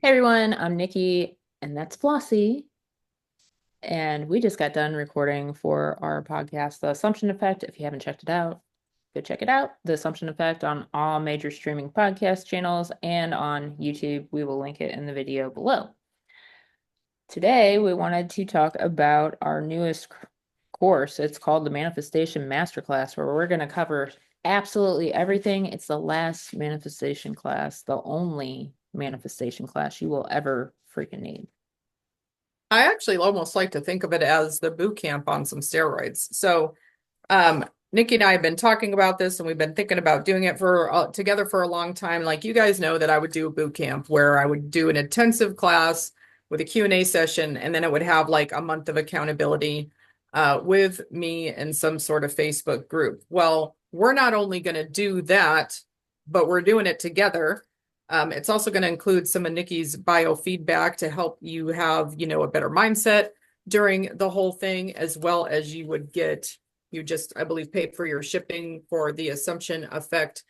Hey everyone, I'm Nikki, and that's Flossie. And we just got done recording for our podcast, The Assumption Effect. If you haven't checked it out, go check it out. The Assumption Effect on all major streaming podcast channels and on YouTube. We will link it in the video below. Today, we wanted to talk about our newest course. It's called the Manifestation Masterclass, where we're going to cover absolutely everything. It's the last manifestation class, the only manifestation class you will ever freaking need. I actually almost like to think of it as the boot camp on some steroids. So, Nikki and I have been talking about this and we've been thinking about doing it for together for a long time. Like you guys know that I would do a boot camp where I would do an intensive class with a Q&A session, and then it would have like a month of accountability with me and some sort of Facebook group. Well, we're not only going to do that, but we're doing it together. It's also going to include some of Nikki's biofeedback to help you have, a better mindset during the whole thing, as well as you just, I believe, pay for your shipping for the Assumption Effect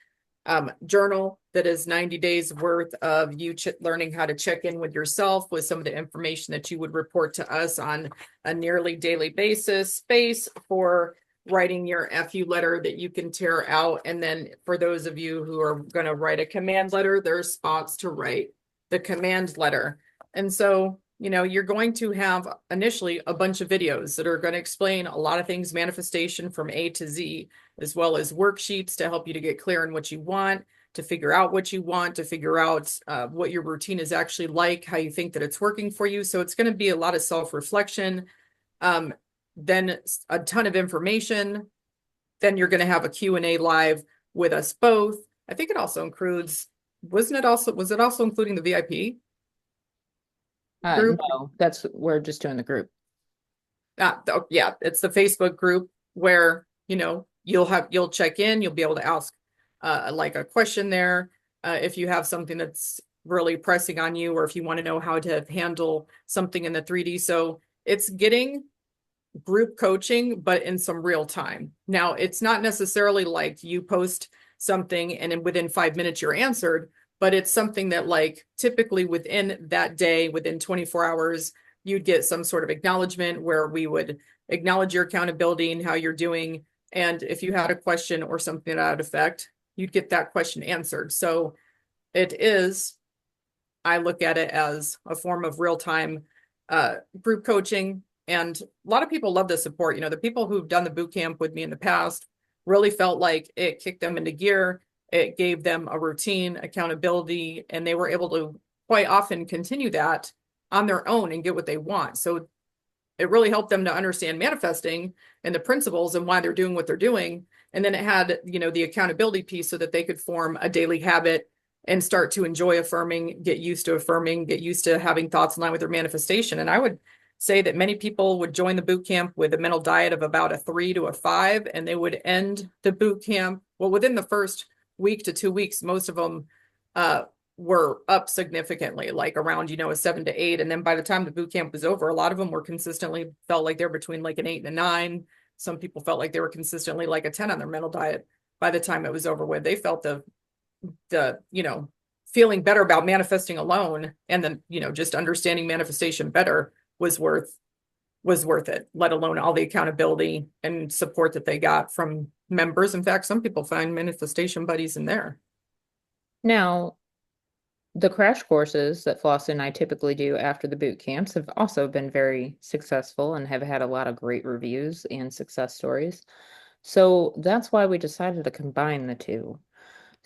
journal that is 90 days worth of you learning how to check in with yourself with some of the information that you would report to us on a nearly daily basis, space for writing your FU letter that you can tear out. And then for those of you who are going to write a command letter, there's spots to write the command letter. And so, you're going to have initially a bunch of videos that are going to explain a lot of things manifestation from A to Z, as well as worksheets to help you to get clear on what you want, to figure out what you want, to figure out what your routine is actually like, how you think that it's working for you. So it's going to be a lot of self-reflection, then a ton of information. Then you're going to have a Q&A live with us both. I think it also includes, was it also including the VIP group? No, we're just doing the group. Yeah, it's the Facebook group where, you'll check in, you'll be able to ask like a question there if you have something that's really pressing on you, or if you want to know how to handle something in the 3D. So it's getting group coaching, but in some real time. Now, it's not necessarily like you post something and then within 5 minutes you're answered, but it's something that like typically within that day, within 24 hours, you'd get some sort of acknowledgement where we would acknowledge your accountability and how you're doing. And if you had a question or something to that effect, you'd get that question answered. So I look at it as a form of real time group coaching. And a lot of people love the support. The people who've done the boot camp with me in the past really felt like it kicked them into gear. It gave them a routine, accountability, and they were able to quite often continue that on their own and get what they want. So it really helped them to understand manifesting and the principles and why they're doing what they're doing. And then it had, the accountability piece so that they could form a daily habit and start to enjoy affirming, get used to affirming, get used to having thoughts in line with their manifestation. And I would say that many people would join the boot camp with a mental diet of about a 3 to a 5, and they would end the boot camp. Well, within the first week to 2 weeks, most of them were up significantly, like around, a 7 to 8. And then by the time the boot camp was over, a lot of them were consistently felt like they're between like an 8 and a 9. Some people felt like they were consistently like a 10 on their mental diet by the time it was over with. They felt the feeling better about manifesting alone, and then just understanding manifestation better was worth it, let alone all the accountability and support that they got from members. In fact, some people find manifestation buddies in there. Now, the crash courses that Floss and I typically do after the boot camps have also been very successful and have had a lot of great reviews and success stories. So that's why we decided to combine the two.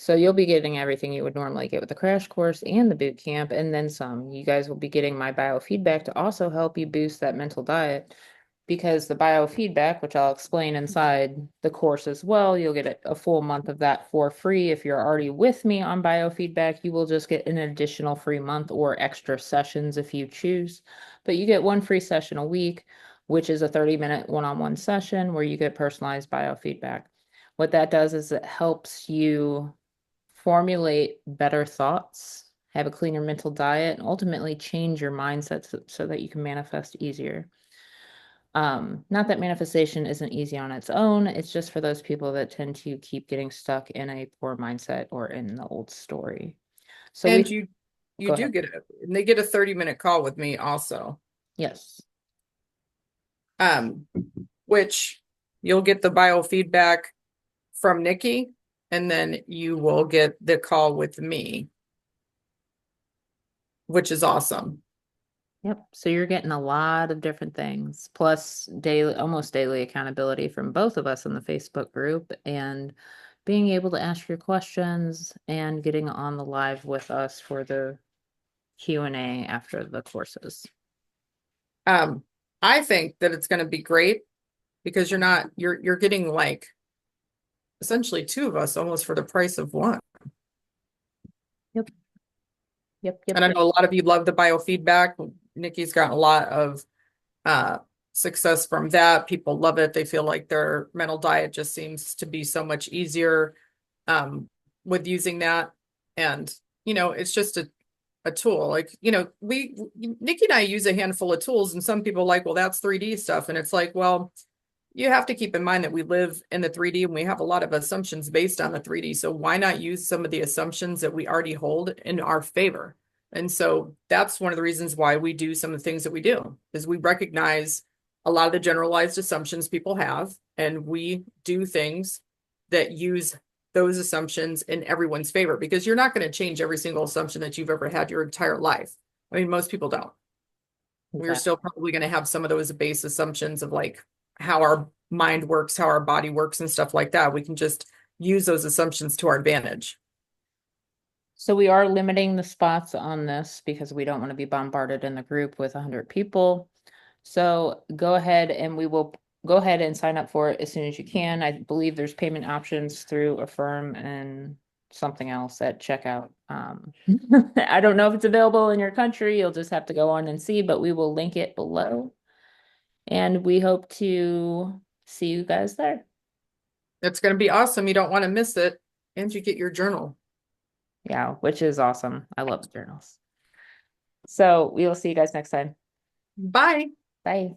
So you'll be getting everything you would normally get with the crash course and the boot camp, and then some. You guys will be getting my biofeedback to also help you boost that mental diet, because the biofeedback, which I'll explain inside the course as well, you'll get a full month of that for free. If you're already with me on biofeedback, you will just get an additional free month or extra sessions if you choose. But you get one free session a week, which is a 30-minute one-on-one session where you get personalized biofeedback. What that does is it helps you formulate better thoughts, have a cleaner mental diet, and ultimately change your mindset so that you can manifest easier. Not that manifestation isn't easy on its own. It's just for those people that tend to keep getting stuck in a poor mindset or in the old story. So And we, you You Go do ahead. get it. And they get a 30-minute call with me also. Yes. Um, which you'll get the biofeedback from Nikki, and then you will get the call with me, which is awesome. Yep. So you're getting a lot of different things, plus daily, almost daily accountability from both of us in the Facebook group and being able to ask your questions and getting on the live with us for the Q&A after the courses. Um, I think that it's going to be great because you're getting like essentially two of us almost for the price of one. Yep. Yep. Yep. And I Yep. know a lot of you love the biofeedback. Nikki's gotten a lot of uh success from that. People love it. They feel like their mental diet just seems to be so much easier with using that. And it's just a tool. Like, we Nikki and I use a handful of tools, and some people are like, well, that's 3D stuff. And it's like, well, you have to keep in mind that we live in the 3D and we have a lot of assumptions based on the 3D. So why not use some of the assumptions that we already hold in our favor? And so that's one of the reasons why we do some of the things that we do is we recognize a lot of the generalized assumptions people have, and we do things that use those assumptions in everyone's favor because you're not going to change every single assumption that you've ever had your entire life. I mean, most people don't. We're Exactly. still probably going to have some of those base assumptions of like how our mind works, how our body works, and stuff like that. We can just use those assumptions to our advantage. So we are limiting the spots on this because we don't want to be bombarded in the group with 100 people. So go ahead and we will go ahead and sign up for it as soon as you can. I believe there's payment options through Affirm and something else at checkout. I don't know if it's available in your country. You'll just have to go on and see, but we will link it below. And we hope to see you guys there. It's going to be awesome. You don't want to miss it. And you get your journal. Yeah, which is awesome. I love journals. So we will see you guys next time. Bye. Bye.